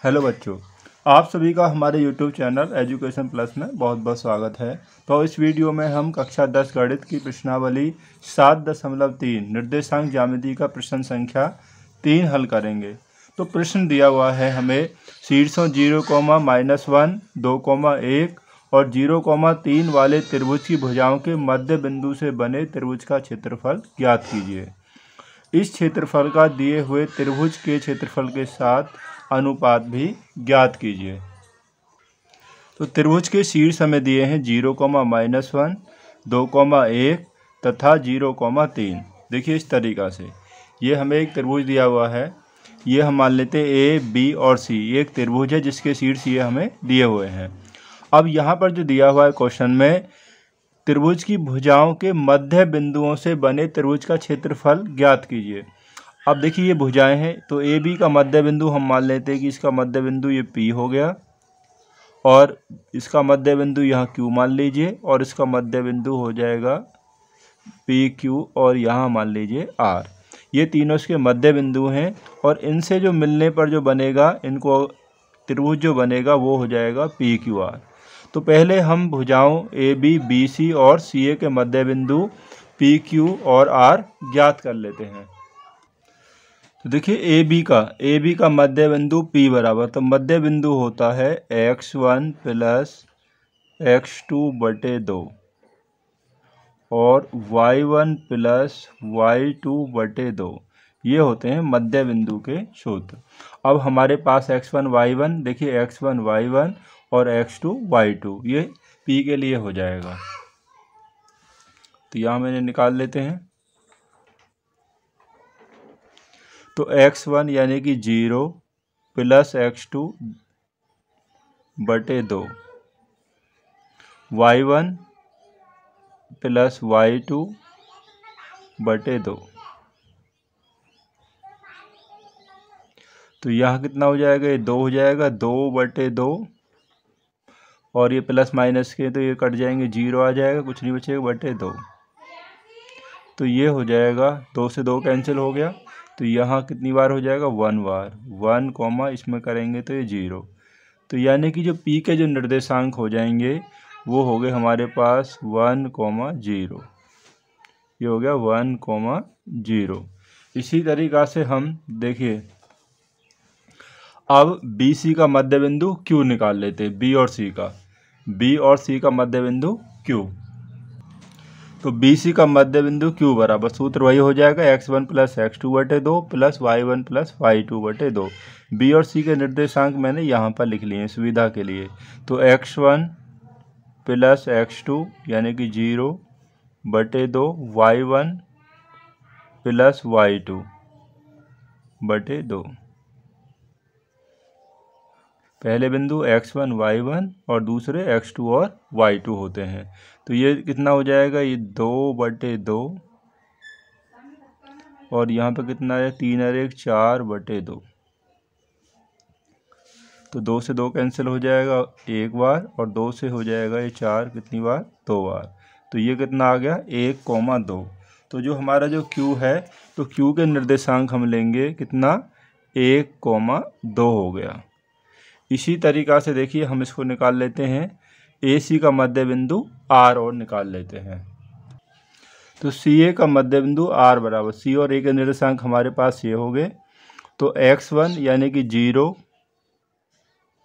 Hello बच्चों, आप सभी का हमारे YouTube चैनल एजुकेशन प्लस में बहुत बहुत स्वागत है। तो इस वीडियो में हम कक्षा 10 गणित की प्रश्नावली 7.3 निर्देशांक ज्यामिति का प्रश्न संख्या 3 हल करेंगे। तो प्रश्न दिया हुआ है हमें शीर्षों 0,-1, 2,1 और 0,3 वाले त्रिभुज की भुजाओं के मध्य बिंदु से बने त्रिभुज का क्षेत्रफल ज्ञात कीजिए। इस क्षेत्रफल का दिए हुए त्रिभुज के क्षेत्रफल के साथ अनुपात भी ज्ञात कीजिए। तो त्रिभुज के शीर्ष हमें दिए हैं 0,-1, 2,1 तथा 0,3। देखिए इस तरीक़ा से ये हमें एक त्रिभुज दिया हुआ है। ये हम मान लेते हैं ए, बी और सी। ये एक त्रिभुज है जिसके शीर्ष ये हमें दिए हुए हैं। अब यहाँ पर जो दिया हुआ है क्वेश्चन में, त्रिभुज की भुजाओं के मध्य बिंदुओं से बने त्रिभुज का क्षेत्रफल ज्ञात कीजिए। अब देखिए ये भुजाएं हैं, तो ए बी का मध्य बिंदु हम मान लेते हैं कि इसका मध्य बिंदु ये पी हो गया, और इसका मध्य बिंदु यहाँ क्यू मान लीजिए, और इसका मध्य बिंदु हो जाएगा पी क्यू, और यहाँ मान लीजिए आर। ये तीनों इसके मध्य बिंदु हैं, और इनसे जो मिलने पर जो बनेगा, इनको त्रिभुज जो बनेगा वो हो जाएगा पी क्यू आर। तो पहले हम भुजाओं ए बी, बी सी और सी ए के मध्य बिंदु पी क्यू और आर ज्ञात कर लेते हैं। तो देखिए ए बी का मध्य बिंदु P बराबर, तो मध्य बिंदु होता है x1 प्लस x2 बटे 2 और y1 प्लस y2 बटे 2। ये होते हैं मध्य बिंदु के सूत्र। अब हमारे पास x1 y1, देखिए x1 y1 और x2 y2, ये P के लिए हो जाएगा। तो यहाँ मैंने निकाल लेते हैं। तो x1 यानी कि 0 प्लस x2 बटे 2, y1 प्लस y2 बटे 2। तो यहाँ कितना हो जाएगा, ये 2 हो जाएगा, 2 बटे 2, और ये प्लस माइनस के तो ये कट जाएंगे, 0 आ जाएगा, कुछ नहीं बचेगा, बटे 2। तो ये हो जाएगा, 2 से 2 कैंसिल हो गया, तो यहाँ कितनी बार हो जाएगा, 1 बार। 1 कॉमा इसमें करेंगे तो ये 0। तो यानी कि जो P के जो निर्देशांक हो जाएंगे वो हो गए हमारे पास 1,0। ये हो गया 1,0। इसी तरीक़ा से हम देखिए अब बी सी का मध्य बिंदु Q निकाल लेते हैं। बी और सी का मध्य बिंदु Q। तो बी सी का मध्य बिंदु Q बराबर, सूत्र वही हो जाएगा x1 प्लस x2 बटे 2 प्लस y1 प्लस y2 बटे 2। बी और सी के निर्देशांक मैंने यहाँ पर लिख लिए हैं सुविधा के लिए। तो x1 प्लस x2 यानी कि 0 बटे 2, y1 प्लस y2 बटे 2। पहले बिंदु x1 y1 और दूसरे x2 और y2 होते हैं। तो ये कितना हो जाएगा, ये 2 बटे 2, और यहाँ पे कितना है, 3 और 1 4 बटे 2। तो 2 से 2 कैंसिल हो जाएगा एक बार, और 2 से हो जाएगा ये 4 कितनी बार, 2 बार। तो ये कितना आ गया, 1,2। तो जो हमारा जो Q है, तो Q के निर्देशांक हम लेंगे कितना, 1,2 हो गया। इसी तरीक़ा से देखिए हम इसको निकाल लेते हैं, ए सी का मध्य बिंदु R और निकाल लेते हैं। तो सी ए का मध्य बिंदु R बराबर, सी और ए के निर्देशांक हमारे पास ये हो गए। तो x1 यानी कि 0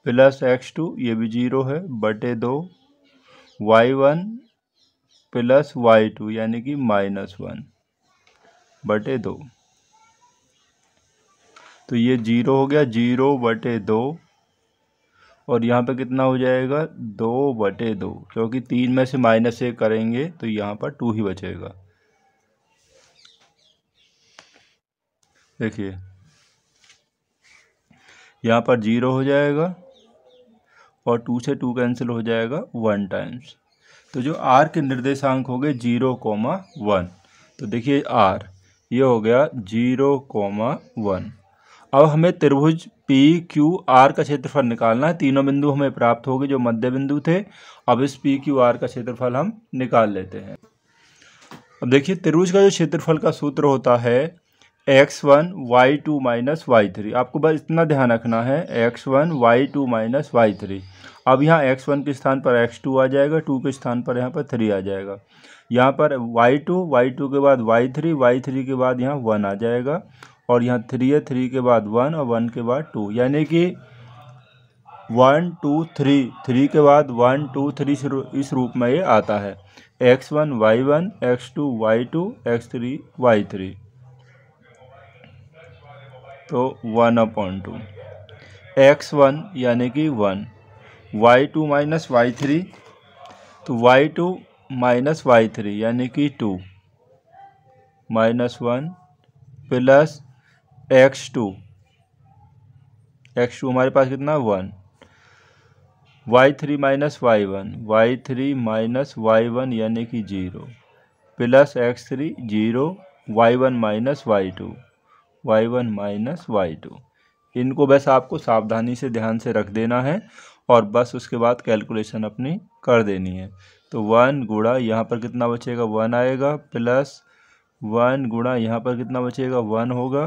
प्लस x2, ये भी 0 है, बटे 2, y1 प्लस y2 यानी कि -1 बटे 2। तो ये 0 हो गया, 0 बटे 2, और यहाँ पे कितना हो जाएगा, 2 बटे 2, क्योंकि 3 में से -1 करेंगे तो यहाँ पर 2 ही बचेगा। देखिए यहाँ पर 0 हो जाएगा, और 2 से 2 कैंसिल हो जाएगा 1 टाइम्स। तो जो R के निर्देशांक हो गए 0,1। तो देखिए R ये हो गया 0,1। अब हमें त्रिभुज पी क्यू आर का क्षेत्रफल निकालना है। तीनों बिंदु हमें प्राप्त हो गए जो मध्य बिंदु थे। अब इस पी क्यू आर का क्षेत्रफल हम निकाल लेते हैं। अब देखिए त्रिभुज का जो क्षेत्रफल का सूत्र होता है x1 y2 माइनस y3। आपको बस इतना ध्यान रखना है, x1 y2 माइनस y3। अब यहाँ x1 के स्थान पर x2 आ जाएगा, 2 के स्थान पर यहाँ पर 3 आ जाएगा। यहाँ पर y2 के बाद y3 के बाद यहाँ 1 आ जाएगा, और यहाँ 3 है, 3 के बाद 1 और 1 के बाद 2, यानी कि 1 2 3, 3 के बाद 1 2 3 इस रूप में ये आता है। x1 y1, x2 y2, x3 y3। तो 1/2 x1 यानी कि 1, y2 माइनस y3, तो y2 माइनस y3 यानी कि 2 माइनस 1 प्लस x2 हमारे पास कितना 1, y3 minus y1 minus y1 यानी कि 0 plus x3 0, y1 minus y2। इनको बस आपको सावधानी से ध्यान से रख देना है और बस उसके बाद कैलकुलेशन अपनी कर देनी है। तो 1 गुणा यहाँ पर कितना बचेगा 1 आएगा, प्लस 1 गुणा यहाँ पर कितना बचेगा 1 होगा,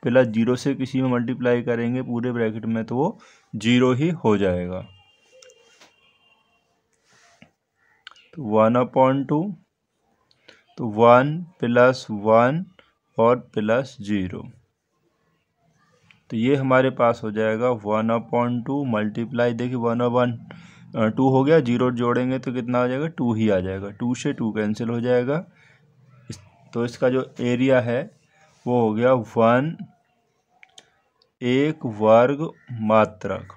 प्लस 0 से किसी में मल्टीप्लाई करेंगे पूरे ब्रैकेट में तो वो 0 ही हो जाएगा। तो 1/2, तो 1 प्लस 1 और प्लस 0, तो ये हमारे पास हो जाएगा 1/2 मल्टीप्लाई, देखिए 1/2 हो गया, 0 जोड़ेंगे तो कितना आ जाएगा 2 ही आ जाएगा, 2 से 2 कैंसिल हो जाएगा। तो इसका जो एरिया है वो हो गया 1 वर्ग मात्रक।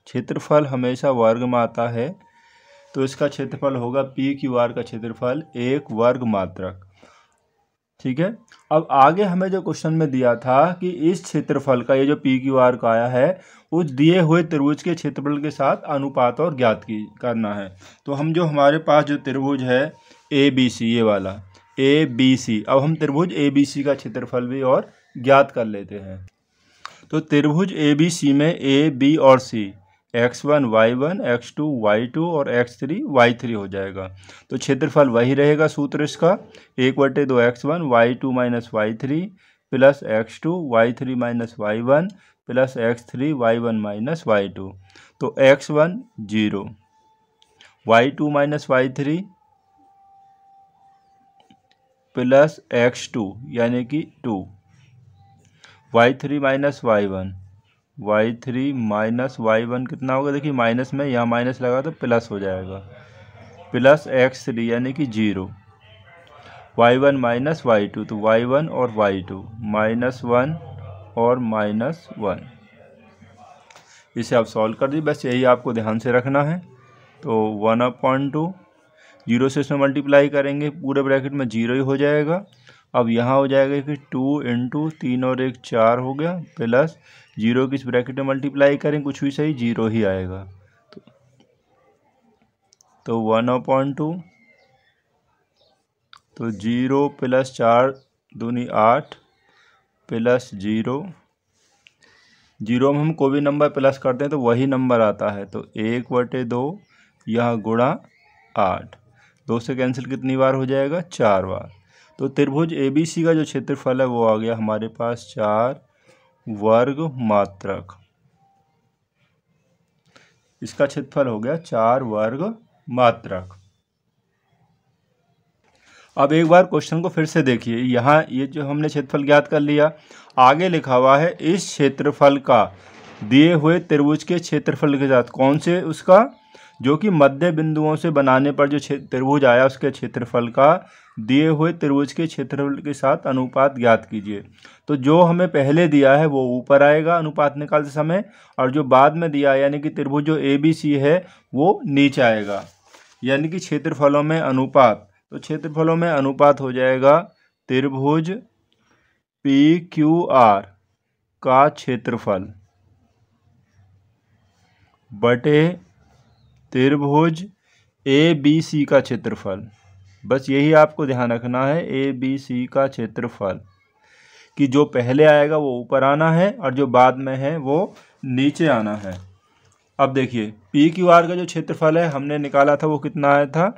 क्षेत्रफल हमेशा वर्ग में आता है, तो इसका क्षेत्रफल होगा PQR का क्षेत्रफल 1 वर्ग मात्रक। ठीक है। अब आगे हमें जो क्वेश्चन में दिया था कि इस क्षेत्रफल का, ये जो PQR का आया है, उस दिए हुए त्रिभुज के क्षेत्रफल के साथ अनुपात और ज्ञात करना है। तो हम जो हमारे पास जो त्रिभुज है ABC, ये वाला ABC, अब हम त्रिभुज ABC का क्षेत्रफल भी और ज्ञात कर लेते हैं। तो त्रिभुज ABC में A, B और C x1 y1, x2 y2 और x3 y3 हो जाएगा। तो क्षेत्रफल वही रहेगा, सूत्र इसका 1/2 x1 y2 minus y3 plus x2 y3 minus y1 plus x3 y1 minus y2। तो x1 0, y2 minus y3 plus x2 यानी कि 2, y3 minus y3 minus y1 कितना होगा, देखिए माइनस में यहाँ माइनस लगा तो प्लस हो जाएगा, प्लस x3 यानी कि 0, y1 माइनस y2, तो y1 और y2 -1 और -1। इसे आप सॉल्व कर दीजिए, बस यही आपको ध्यान से रखना है। तो 1/2, 0 से इसमें मल्टीप्लाई करेंगे पूरे ब्रैकेट में 0 ही हो जाएगा। अब यहाँ हो जाएगा कि 2 × 3 और 1 4 हो गया, प्लस 0 की इस ब्रैकेट में मल्टीप्लाई करें कुछ भी सही 0 ही आएगा। तो 1/2, तो 0 प्लस 4 दूनी 8 प्लस 0 में हम कोई भी नंबर प्लस करते हैं तो वही नंबर आता है। तो 1/2 यहाँ गुणा 8, 2 से कैंसिल कितनी बार हो जाएगा 4 बार। तो त्रिभुज ABC का जो क्षेत्रफल है वो आ गया हमारे पास 4 वर्ग मात्रक। इसका क्षेत्रफल हो गया 4 वर्ग मात्रक। अब एक बार क्वेश्चन को फिर से देखिए, यहाँ ये जो हमने क्षेत्रफल ज्ञात कर लिया, आगे लिखा हुआ है इस क्षेत्रफल का दिए हुए त्रिभुज के क्षेत्रफल के साथ, कौन से, उसका जो कि मध्य बिंदुओं से बनाने पर जो त्रिभुज आया उसके क्षेत्रफल का दिए हुए त्रिभुज के क्षेत्रफल के साथ अनुपात ज्ञात कीजिए। तो जो हमें पहले दिया है वो ऊपर आएगा अनुपात निकालते समय, और जो बाद में दिया यानी कि त्रिभुज जो ABC है वो नीचे आएगा, यानी कि क्षेत्रफलों में अनुपात। तो क्षेत्रफलों में अनुपात हो जाएगा त्रिभुज PQR का क्षेत्रफल बटे त्रिभुज ABC का क्षेत्रफल। बस यही आपको ध्यान रखना है, ABC का क्षेत्रफल कि जो पहले आएगा वो ऊपर आना है और जो बाद में है वो नीचे आना है। अब देखिए PQR का जो क्षेत्रफल है हमने निकाला था वो कितना आया था,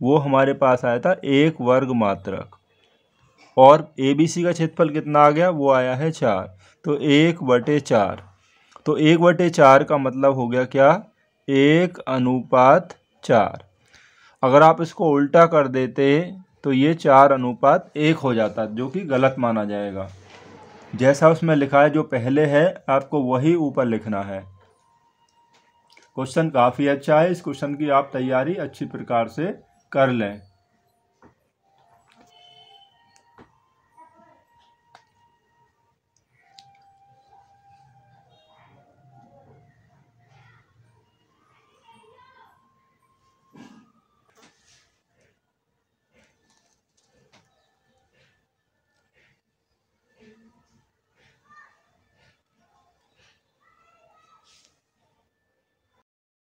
वो हमारे पास आया था 1 वर्ग मात्रक, और ABC का क्षेत्रफल कितना आ गया, वो आया है 4, तो 1/4। तो 1/4 का मतलब हो गया क्या, 1:4। अगर आप इसको उल्टा कर देते तो ये 4:1 हो जाता, जो कि गलत माना जाएगा। जैसा उसमें लिखा है जो पहले है आपको वही ऊपर लिखना है। क्वेश्चन काफ़ी अच्छा है, इस क्वेश्चन की आप तैयारी अच्छी प्रकार से कर लें।